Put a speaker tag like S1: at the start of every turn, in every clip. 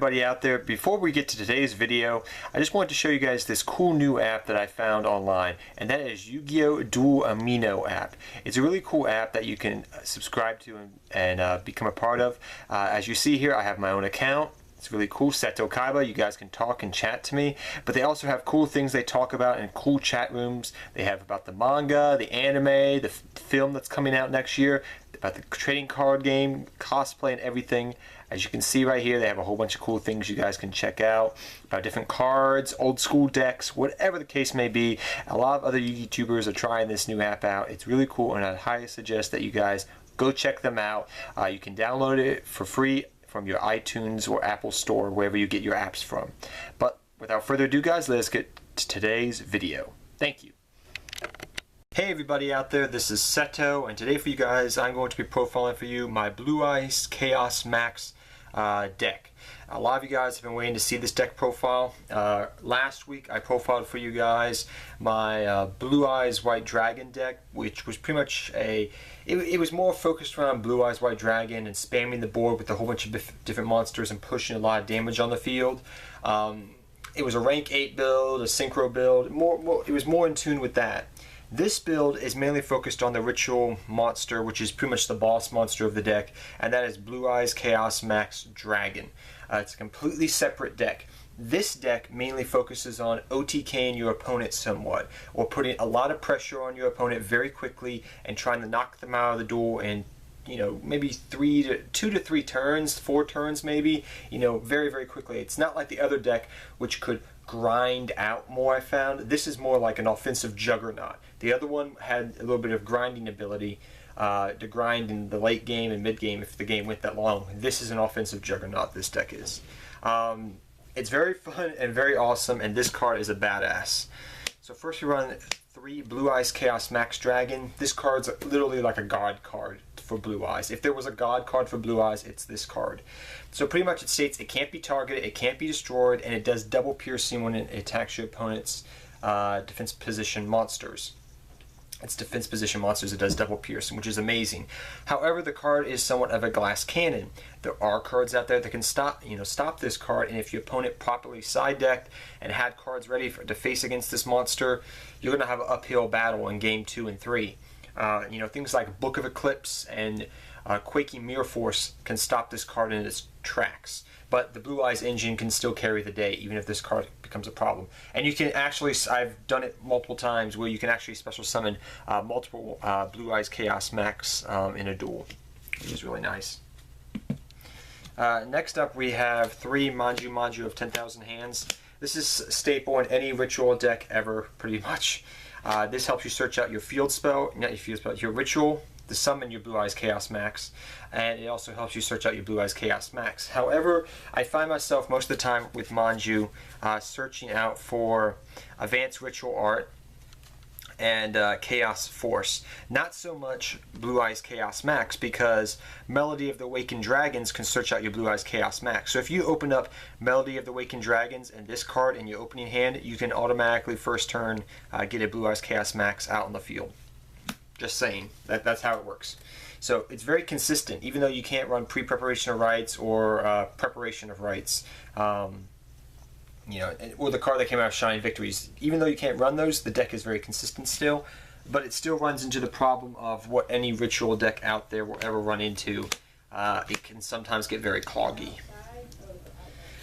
S1: everybody out there. Before we get to today's video, I just wanted to show you guys this cool new app that I found online, and that is Yugioh Duel Amino app. It's a really cool app that you can subscribe to and become a part of. As you see here, I have my own account. It's really cool. Seto Kaiba, you guys can talk and chat to me, but they also have cool things they talk about in cool chat rooms. They have about the manga, the anime, the film that's coming out next year, about the trading card game, cosplay, and everything. As you can see right here, they have a whole bunch of cool things you guys can check out about different cards, old school decks, whatever the case may be. A lot of other YouTubers are trying this new app out. It's really cool, and I'd highly suggest that you guys go check them out. You can download it for free from your iTunes or Apple Store, wherever you get your apps from. But without further ado, guys, let's get to today's video. Thank you. Hey everybody out there, this is Seto, and today for you guys, I'm going to be profiling for you my Blue Eyes Chaos Max deck. A lot of you guys have been waiting to see this deck profile. Last week I profiled for you guys my Blue Eyes White Dragon deck, which was pretty much it was more focused around Blue Eyes White Dragon and spamming the board with a whole bunch of different monsters and pushing a lot of damage on the field. It was a rank 8 build, a synchro build. It was more in tune with that. This build is mainly focused on the ritual monster, which is pretty much the boss monster of the deck, and that is Blue Eyes Chaos Max Dragon. It's a completely separate deck. This deck mainly focuses on OTKing your opponent somewhat, or putting a lot of pressure on your opponent very quickly and trying to knock them out of the duel in, you know, maybe 2 to 3 turns, 4 turns maybe, you know, very, very quickly. It's not like the other deck, which could grind out more, I found. This is more like an offensive juggernaut. The other one had a little bit of grinding ability to grind in the late game and mid game if the game went that long. This is an offensive juggernaut, this deck is. It's very fun and very awesome, and this card is a badass. So first we run 3 Blue Eyes Chaos Max Dragon. This card's literally like a god card for Blue Eyes. If there was a god card for Blue Eyes, it's this card. So pretty much it states it can't be targeted, it can't be destroyed, and it does double piercing when it attacks your opponent's defense position monsters. It's defense position monsters, it does double piercing, which is amazing. However, the card is somewhat of a glass cannon. There are cards out there that can stop this card, and if your opponent properly side decked and had cards ready to face against this monster, you're going to have an uphill battle in game 2 and 3. Things like Book of Eclipse and Quaking Mirror Force can stop this card in its tracks. But the Blue Eyes engine can still carry the day, even if this card becomes a problem. And you can actually, I've done it multiple times, where you can actually special summon multiple Blue Eyes Chaos Max in a duel, which is really nice. Next up, we have 3 Manju of 10,000 Hands. This is a staple in any ritual deck ever, pretty much. This helps you search out your field spell, not your field spell, your ritual, to summon your Blue Eyes Chaos Max, and it also helps you search out your Blue Eyes Chaos Max. However, I find myself most of the time with Manju searching out for Advanced Ritual Art and Chaos Force. Not so much Blue Eyes Chaos Max, because Melody of the Awakened Dragons can search out your Blue Eyes Chaos Max. So if you open up Melody of the Awakened Dragons and this card in your opening hand, you can automatically first turn get a Blue Eyes Chaos Max out on the field. Just saying, that's how it works. So it's very consistent, even though you can't run pre-preparation of rights or preparation of rights. Or the card that came out of Shining Victories. Even though you can't run those, the deck is very consistent still, but it still runs into the problem of what any ritual deck out there will ever run into. It can sometimes get very cloggy.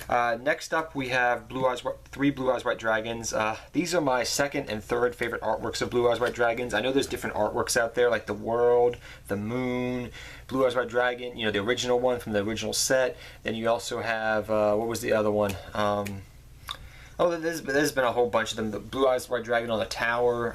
S1: Next up, we have 3 Blue Eyes White Dragons. These are my second and third favorite artworks of Blue Eyes White Dragons. I know there's different artworks out there, like the World, the Moon, Blue Eyes White Dragon, the original one from the original set. Then you also have, what was the other one? There's been a whole bunch of them. The Blue Eyes White Dragon on the tower.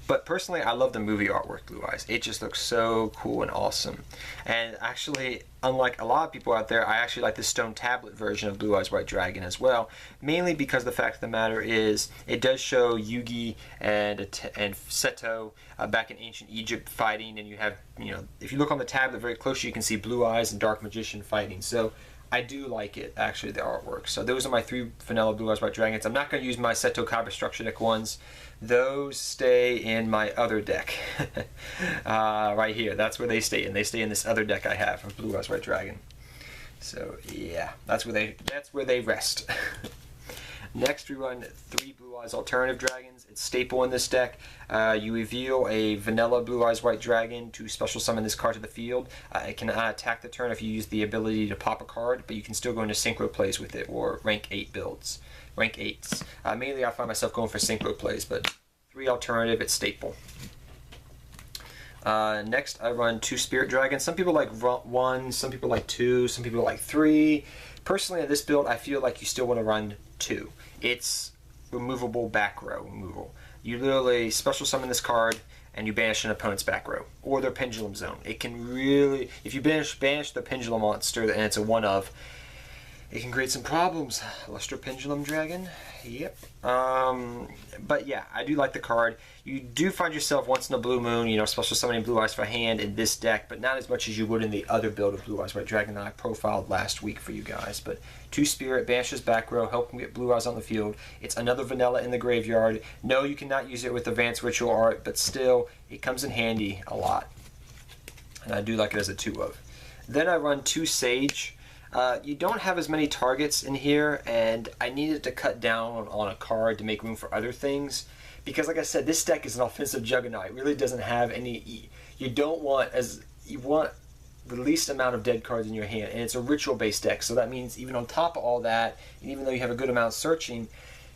S1: But personally, I love the movie artwork, Blue Eyes. It just looks so cool and awesome. And actually, unlike a lot of people out there, I actually like the stone tablet version of Blue Eyes White Dragon as well. Mainly because the fact of the matter is, it does show Yugioh and Seto back in ancient Egypt fighting, and you have, if you look on the tablet very closely, you can see Blue Eyes and Dark Magician fighting. So I do like it, actually, the artwork. So those are my 3 vanilla Blue Eyes White Dragons. I'm not going to use my Seto Kaiba Structure Deck ones. Those stay in my other deck. Right here. That's where they stay in. They stay in this other deck I have of Blue Eyes White Dragon. So yeah, that's where they rest. Next we run 3 Blue Eyes Alternative Dragons. It's staple in this deck. You reveal a vanilla Blue Eyes White Dragon to special summon this card to the field. It can attack the turn if you use the ability to pop a card, but you can still go into synchro plays with it or rank 8 builds. Rank 8s. Mainly I find myself going for synchro plays, but 3 alternative, it's staple. Next I run 2 Spirit Dragons. Some people like 1, some people like 2, some people like 3. Personally, in this build, I feel like you still want to run 2. It's removable back row removal. You literally special summon this card and you banish an opponent's back row or their pendulum zone. It can really, if you banish the pendulum monster and it's a 1/of, it can create some problems. Luster Pendulum Dragon. Yep. But yeah, I do like the card. You do find yourself once in a blue moon, you know, special summoning Blue Eyes for hand in this deck, but not as much as you would in the other build of Blue Eyes White Dragon that I profiled last week for you guys. But 2 Spirit, banishes back row, help them get Blue Eyes on the field. It's another vanilla in the graveyard. No, you cannot use it with Advanced Ritual Art, but still, it comes in handy a lot. And I do like it as a 2/of. Then I run 2 Sage. You don't have as many targets in here, and I needed to cut down on a card to make room for other things, because like I said, this deck is an offensive juggernaut. It really doesn't have any, you want the least amount of dead cards in your hand, and it's a ritual based deck, so that means even on top of all that, and even though you have a good amount of searching,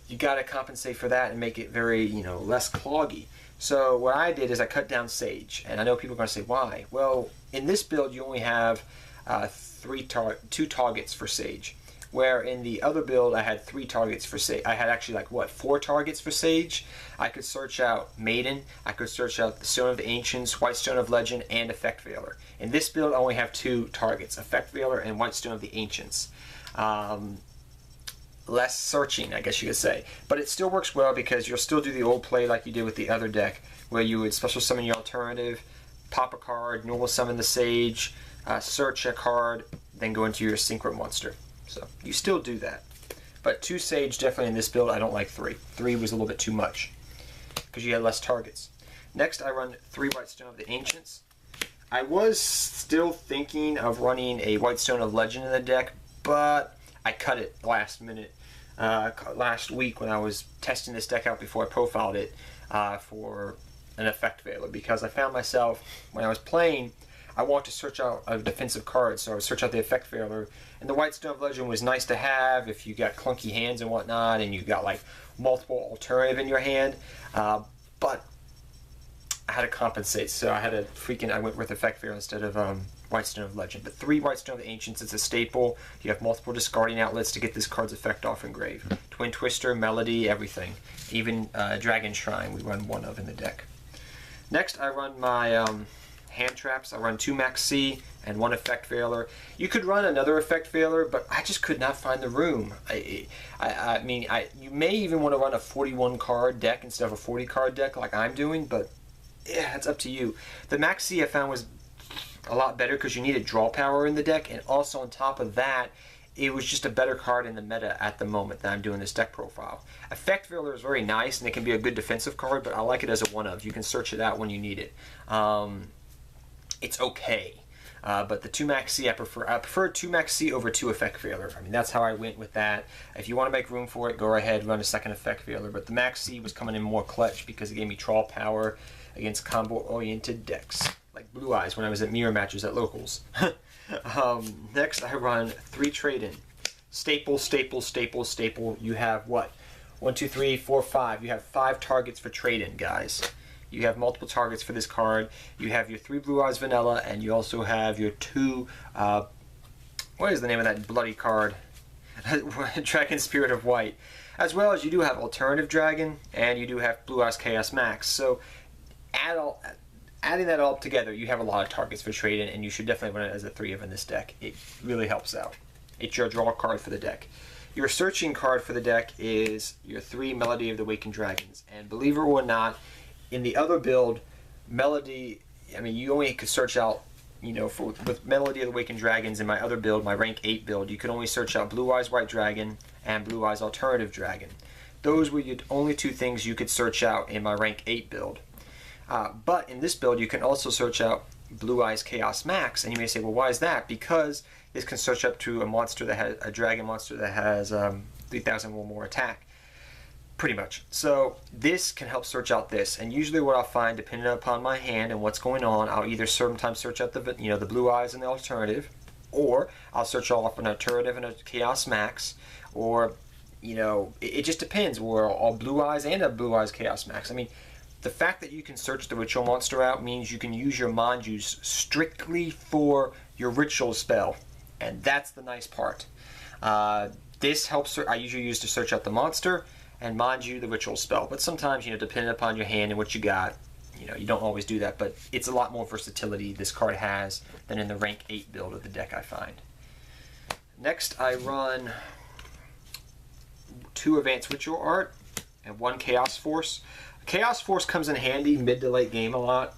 S1: you got to compensate for that and make it very, you know, less cloggy. So what I did is I cut down Sage, and I know people are going to say, why? Well, in this build you only have 2 targets for Sage, where in the other build I had 3 targets for Sage. I had actually like 4 targets for Sage. I could search out Maiden, I could search out the Stone of the Ancients, White Stone of Legend, and Effect Veiler. In this build I only have 2 targets, Effect Veiler and White Stone of the Ancients. Less searching, I guess you could say, but it still works well because you'll still do the old play like you did with the other deck, where you would special summon your alternative, pop a card, normal summon the Sage, search a card, then go into your synchro monster. So you still do that. But 2 Sage definitely in this build. I don't like 3. 3 was a little bit too much because you had less targets. Next I run 3 White Stone of the Ancients. I was still thinking of running a White Stone of Legend in the deck, but I cut it last minute, last week when I was testing this deck out before I profiled it for an Effect Veiler, because I found myself, when I was playing, I want to search out a defensive card, so I would search out the Effect Veiler, and the White Stone of Legend was nice to have if you got clunky hands and whatnot, and you got like multiple alternative in your hand, but I had to compensate, so I had to I went with Effect Veiler instead of White Stone of Legend. But 3 White Stone of the Ancients, it's a staple. You have multiple discarding outlets to get this card's effect off in grave. Twin Twister, Melody, everything. Even Dragon Shrine we run 1 of in the deck. Next I run my hand traps. I run 2 Max C and 1 Effect Veiler. You could run another Effect Veiler, but I just could not find the room. I mean, you may even want to run a 41 card deck instead of a 40 card deck like I'm doing, but yeah, it's up to you. The Max C I found was a lot better because you needed draw power in the deck, and also on top of that, it was just a better card in the meta at the moment that I'm doing this deck profile. Effect Veiler is very nice, and it can be a good defensive card, but I like it as a 1/of. You can search it out when you need it. It's okay. But the 2 Max C I prefer 2 Max C over 2 Effect Veiler. I mean, that's how I went with that. If you want to make room for it, go ahead, run a second Effect Veiler. But the Max C was coming in more clutch because it gave me draw power against combo-oriented decks, like Blue Eyes when I was at mirror matches at locals. Next, I run 3 trade-in. Staple, staple, staple, staple. You have what? 1, 2, 3, 4, 5. You have 5 targets for trade-in, guys. You have multiple targets for this card. You have your 3 Blue Eyes Vanilla, and you also have your 2, what is the name of that bloody card? Dragon Spirit of White. As well as you do have Alternative Dragon, and you do have Blue Eyes Chaos Max. So adding that all together, you have a lot of targets for trade-in, and you should definitely run it as a 3-of in this deck. It really helps out. It's your draw card for the deck. Your searching card for the deck is your 3 Melody of the Awakened Dragons. And believe it or not, in the other build, Melody, I mean, you only could search out, you know, with Melody of the Awakened Dragons in my other build, my rank 8 build, you could only search out Blue Eyes White Dragon and Blue Eyes Alternative Dragon. Those were the only 2 things you could search out in my rank 8 build. But in this build, you can also search out Blue Eyes Chaos Max. And you may say, well, why is that? Because this can search up to a monster that has a dragon monster that has 3,000 or more attack, pretty much. So this can help search out this. And usually what I'll find, depending upon my hand and what's going on, I'll either sometimes search out the the Blue Eyes and the alternative, or I'll search off an alternative and a Chaos Max, or it just depends. Or all Blue Eyes and a Blue Eyes Chaos Max. I mean, the fact that you can search the ritual monster out means you can use your Manjus strictly for your ritual spell, and that's the nice part. This helps. I usually use to search out the monster and Manju the ritual spell, but sometimes depending upon your hand and what you got, you don't always do that. But it's a lot more versatility this card has than in the rank 8 build of the deck, I find. Next, I run 2 Advanced Ritual Art and 1 Chaos Force. Chaos Force comes in handy mid to late game a lot,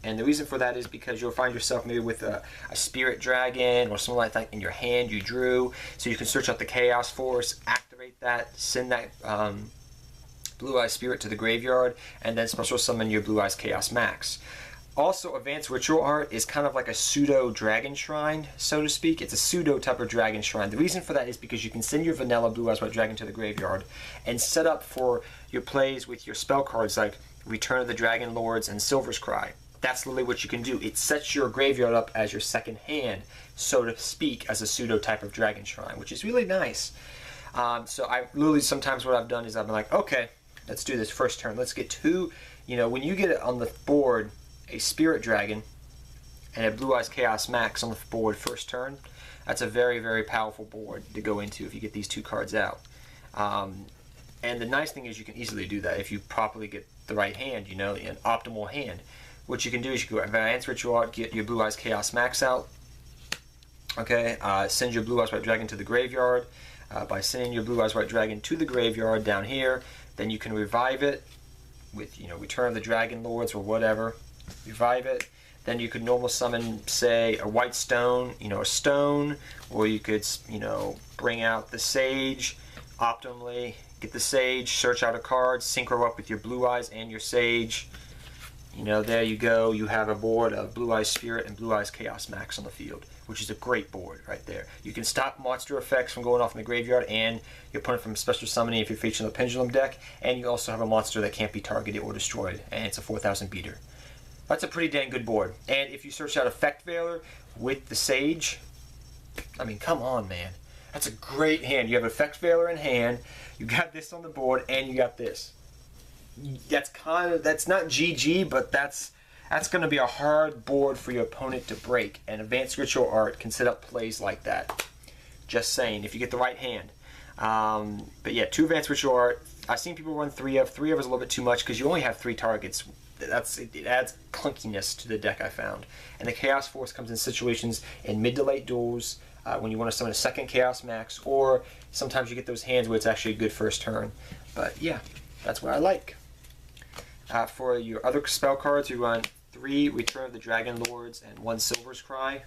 S1: and the reason for that is because you'll find yourself maybe with a Spirit Dragon or something like that in your hand you drew, so you can search out the Chaos Force, activate that, send that Blue Eyes Spirit to the graveyard, and then special summon your Blue Eyes Chaos Max. Also, Advanced Ritual Art is kind of like a pseudo Dragon Shrine, so to speak. It's a pseudo type of Dragon Shrine. The reason for that is because you can send your vanilla Blue Eyes White Dragon to the graveyard and set up for your plays with your spell cards like Return of the Dragon Lords and Silver's Cry. That's literally what you can do. It sets your graveyard up as your second hand, so to speak, as a pseudo type of Dragon Shrine, which is really nice. So I literally sometimes what I've done is I've been like, okay, let's do this first turn. Let's get 2, when you get it on the board, a Spirit Dragon and a Blue Eyes Chaos Max on the board first turn, that's a very, very powerful board to go into if you get these 2 cards out. And the nice thing is you can easily do that if you properly get the right hand, an optimal hand. What you can do is you go Advanced Ritual Art, get your Blue Eyes Chaos Max out, okay, send your Blue Eyes White Dragon to the graveyard. By sending your Blue Eyes White Dragon to the graveyard down here, then you can revive it with, Return of the Dragon Lords or whatever. Revive it. Then you could normal summon, say, a white stone, a stone, or you could, bring out the Sage optimally. Get the Sage, search out a card, synchro up with your Blue Eyes and your Sage. There you go. You have a board of Blue Eyes Spirit and Blue Eyes Chaos Max on the field, which is a great board right there. You can stop monster effects from going off in the graveyard and your opponent from special summoning if you're featuring the Pendulum deck, and you also have a monster that can't be targeted or destroyed, and it's a 4,000 beater. That's a pretty dang good board. And if you search out Effect Veiler with the Sage, I mean, come on, man. That's a great hand. You have Effect Veiler in hand, you got this on the board, and you got this. That's not GG, but that's going to be a hard board for your opponent to break. And Advanced Ritual Art can set up plays like that. Just saying, if you get the right hand. But yeah, 2 Advanced Ritual Art. I've seen people run 3 of. 3 of is a little bit too much because you only have 3 targets. It adds clunkiness to the deck, I found. And the Chaos Force comes in situations in mid to late duels when you want to summon a second Chaos Max, or sometimes you get those hands where it's actually a good first turn. But yeah, that's what I like. For your other spell cards, you run 3 Return of the Dragon Lords and 1 Silver's Cry.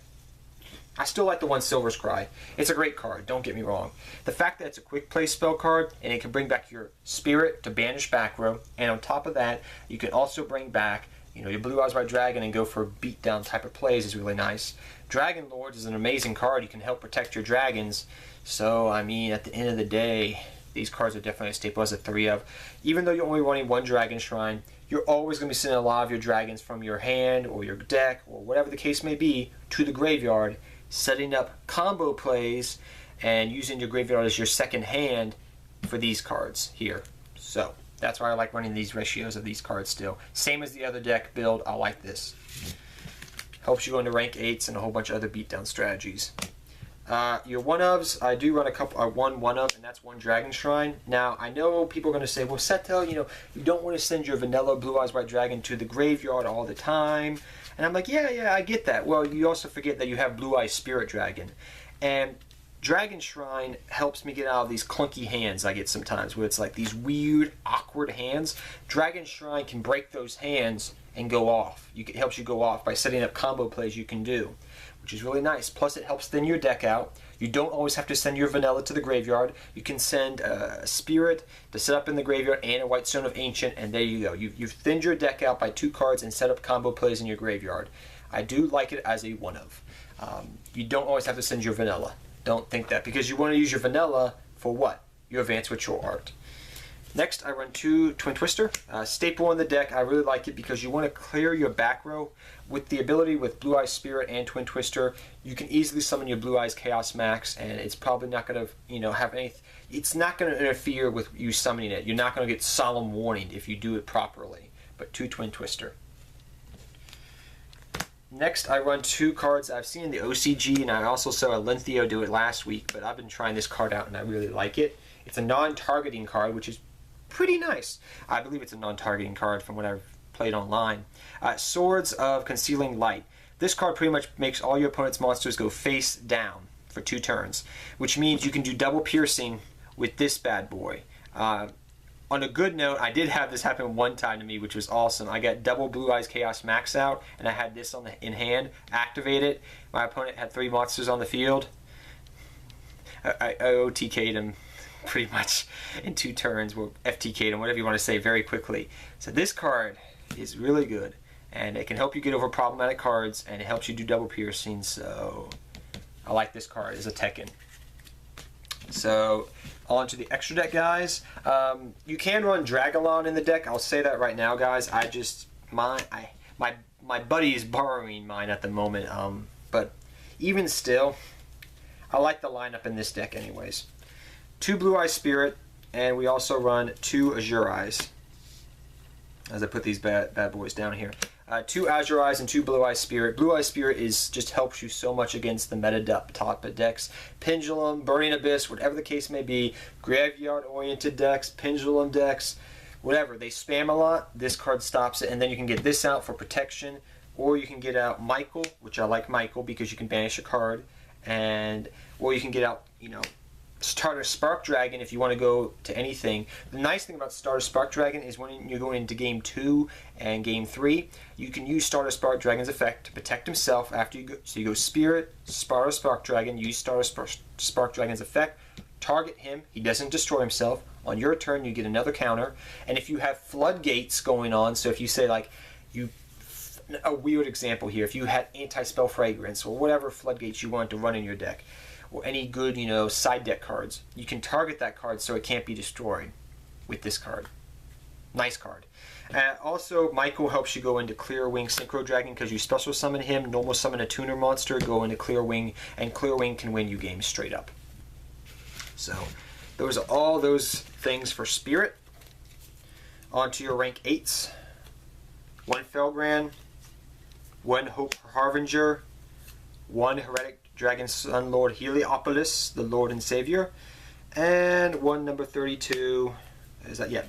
S1: I still like the 1 Silver's Cry. It's a great card, don't get me wrong. The fact that it's a quick play spell card and it can bring back your Spirit to banish back row, and on top of that, you can also bring back your Blue Eyes White Dragon and go for beatdown type of plays is really nice. Dragon Lords is an amazing card. You can help protect your dragons. So, I mean, at the end of the day, these cards are definitely a staple as a 3 of. Even though you're only running 1 Dragon Shrine, you're always going to be sending a lot of your dragons from your hand or your deck or whatever the case may be to the graveyard, setting up combo plays and using your graveyard as your second hand for these cards here. So that's why I like running these ratios of these cards still. Same as the other deck build, I like this. Helps you go into rank 8s and a whole bunch of other beatdown strategies. Your 1-ofs, I do run a couple. One 1-of, and that's 1 Dragon Shrine. Now, I know people are going to say, well, Setel, you don't want to send your vanilla Blue Eyes White Dragon to the graveyard all the time. And I'm like, yeah, I get that. Well, you also forget that you have Blue Eyes Spirit Dragon. And Dragon Shrine helps me get out of these clunky hands I get sometimes, where it's like these weird, awkward hands. Dragon Shrine can break those hands and go off. It helps you go off by setting up combo plays you can do, which is really nice. Plus, it helps thin your deck out. You don't always have to send your vanilla to the graveyard. You can send a Spirit to set up in the graveyard and a White Stone of Ancient, and there you go. You've thinned your deck out by 2 cards and set up combo plays in your graveyard. I do like it as a one of. You don't always have to send your vanilla. Don't think that, because you want to use your vanilla for what? Your advanced ritual art. Next, I run 2 Twin Twister. Staple in the deck. I really like it because you want to clear your back row. With the ability with Blue Eyes Spirit and Twin Twister, you can easily summon your Blue Eyes Chaos Max, and it's probably not going to, have any. It's not going to interfere with you summoning it. You're not going to get Solemn Warning if you do it properly. But 2 Twin Twister. Next, I run 2 cards I've seen in the OCG, and I also saw a Lintheo do it last week, but I've been trying this card out and I really like it. It's a non-targeting card, which is pretty nice. I believe it's a non-targeting card from what I've played online. Swords of Concealing Light. This card pretty much makes all your opponent's monsters go face down for 2 turns, which means you can do double piercing with this bad boy. On a good note, I did have this happen one time to me, which was awesome. I got double Blue Eyes Chaos Max out, and I had this in hand, activate it. My opponent had 3 monsters on the field. I OTK'd him pretty much in 2 turns, or FTK'd him, whatever you want to say, very quickly. So this card is really good, and it can help you get over problematic cards, and it helps you do double piercing, so I like this card as a Tekken. So, on to the extra deck, guys. You can run Dragalon in the deck. I'll say that right now, guys. My buddy is borrowing mine at the moment. But even still, I like the lineup in this deck anyways. 2 Blue Eyes Spirit, and we also run 2 Azure Eyes. As I put these bad boys down here. 2 Azure Eyes and 2 Blue Eyes Spirit. Blue Eyes Spirit just helps you so much against the meta top decks. Pendulum, Burning Abyss, whatever the case may be. Graveyard-oriented decks, Pendulum decks, whatever. They spam a lot. This card stops it. And then you can get this out for protection. Or you can get out Michael, which I like Michael because you can banish a card. Or you can get out, Starter Spark Dragon if you want to go to anything. The nice thing about Starter Spark Dragon is when you're going into Game 2 and Game 3, you can use Starter Spark Dragon's effect to protect himself after you go. So you go Spirit, Starter Spark Dragon, use Starter Spark Dragon's effect, target him, he doesn't destroy himself. On your turn, you get another counter. And if you have floodgates going on, so if you say a weird example here, if you had Anti-Spell Fragrance or whatever floodgates you want to run in your deck, or any good, side deck cards, you can target that card so it can't be destroyed with this card. Nice card. Also, Michael helps you go into Clear Wing Synchro Dragon because you special summon him, normal summon a tuner monster, go into Clear Wing, and Clear Wing can win you games straight up. So, those are all those things for Spirit. On to your rank 8s. 1 Felgran, 1 Hope Harbinger, 1 Heretic Dragon Sun Lord Heliopolis, the Lord and Savior, and 1 number 32.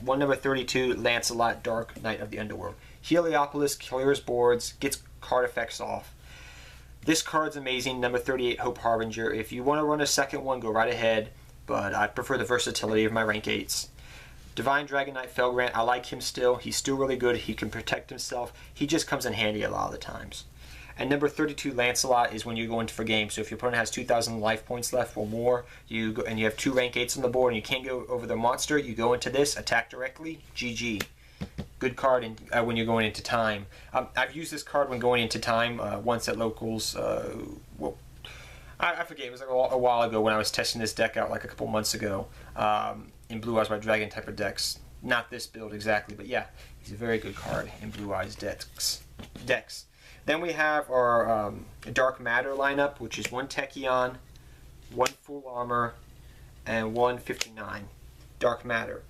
S1: One number 32, Lancelot, Dark Knight of the Underworld. Heliopolis clears boards, gets card effects off. This card's amazing. Number 38, Hope Harbinger. If you want to run a second one, go right ahead, but I prefer the versatility of my rank 8s. Divine Dragon Knight Felgrant, I like him still. He's still really good. He can protect himself. He just comes in handy a lot of the times. And number 32, Lancelot, is when you go into for game. So if your opponent has 2,000 life points left or more, you go, and you have 2 rank 8s on the board and you can't go over the monster, you go into this, attack directly, GG. Good card when you're going into time. I've used this card when going into time once at locals. I forget, it was a while ago when I was testing this deck out like a couple months ago in Blue Eyes White Dragon type of decks. Not this build exactly, but yeah, he's a very good card in Blue Eyes decks. Then we have our Dark Matter lineup, which is 1 Tachyon, 1 Full Armor, and 1 59. Dark Matter.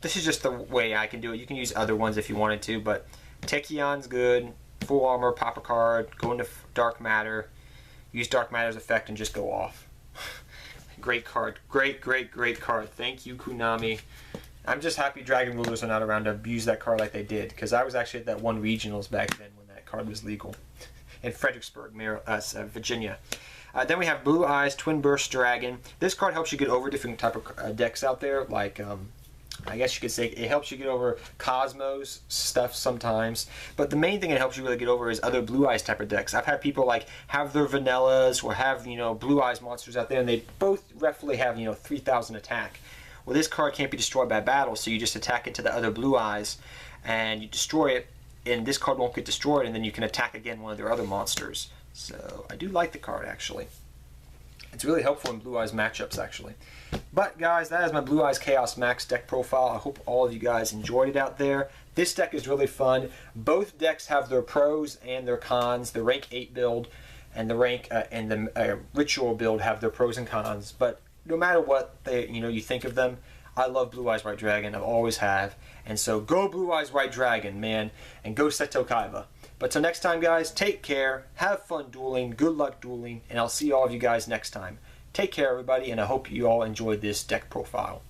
S1: This is just the way I can do it. You can use other ones if you wanted to, but Tachyon's good. Full Armor, pop a card, go into Dark Matter, use Dark Matter's effect, and just go off. Great card. Great card. Thank you, Konami. I'm just happy Dragon Rulers are not around to abuse that card like they did, because I was actually at that one regionals back then when that card was legal in Fredericksburg, Virginia. Then we have Blue Eyes Twin Burst Dragon. This card helps you get over different type of decks out there, like I guess you could say it helps you get over Cosmos stuff sometimes, but the main thing it helps you really get over is other Blue Eyes type of decks. I've had people like have their vanillas or have Blue Eyes monsters out there, and they both roughly have 3,000 attack. Well, this card can't be destroyed by battle, so you just attack into the other Blue Eyes, and you destroy it, and this card won't get destroyed, and then you can attack again one of their other monsters. So I do like the card, actually. It's really helpful in Blue Eyes matchups, actually. But guys, that is my Blue Eyes Chaos Max deck profile. I hope all of you guys enjoyed it out there. This deck is really fun. Both decks have their pros and their cons. The rank 8 build and the rank and the ritual build have their pros and cons. But no matter what you think of them, I love Blue Eyes White Dragon. I always have. And so go Blue Eyes White Dragon, man, and go Seto Kaiba. But till next time, guys, take care, have fun dueling, good luck dueling, and I'll see all of you guys next time. Take care, everybody, and I hope you all enjoyed this deck profile.